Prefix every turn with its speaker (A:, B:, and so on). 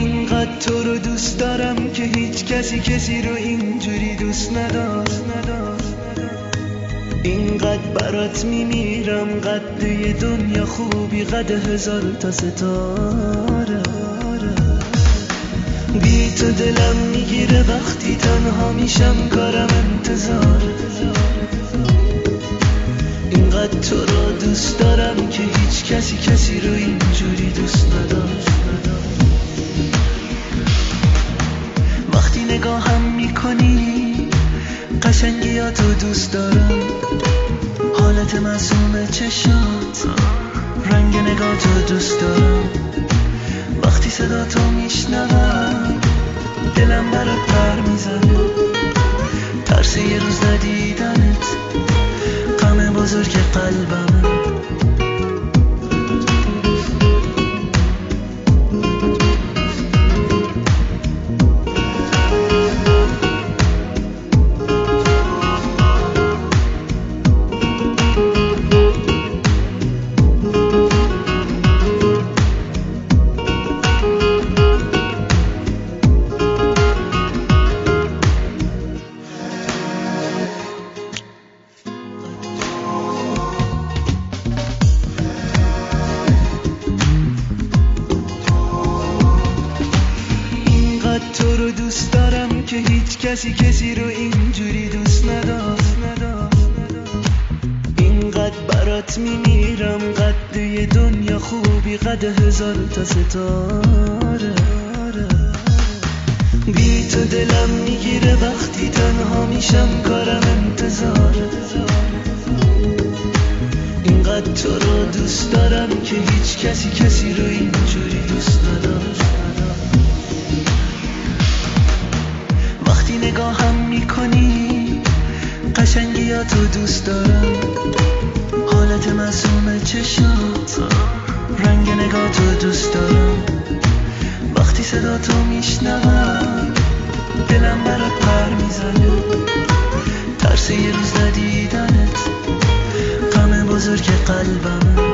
A: اینقدر تو رو دوست دارم که هیچ کسی رو اینجوری دوست نداشت. اینقدر برات میمیرم، قد یه دنیا خوبی، قد 1000 تا ستاره. بی تو دلم میگیره وقتی تنها میشم، کارم انتظار. اینقدر تو رو دوست دارم که هیچ کسی رو اینجوری دوست نداشت. وقتی نگاهم میکنی قشنگیاتو دوست دارم، حالت معصوم چشات، رنگ نگاتو دوست دارم. وقتی صدا تو میشنوم دلم برات پر میزنه، ترس یه روز ندیدنت غم بزرگ قلبمه. تو رو دوست دارم که هیچ کسی رو اینجوری دوست نداشت. اینقدر برات میمیرم، قد یه دنیا خوبی، قد 1000 تا ستاره. بی تو دلم میگیره وقتی تنها میشم، کارم انتظاره. اینقدر تو رو دوست دارم که هیچ کسی رو اینجوری دوست نداشت. وقتی نگاهم میکنی قشنگیاتو دوست دارم، حالت معصوم چشات، رنگ نگاتو دوست دارم. وقتی صدا تو میشنوم دلم برات پر میزنه، ترس یه روز ندیدنت غم بزرگ قلبمه.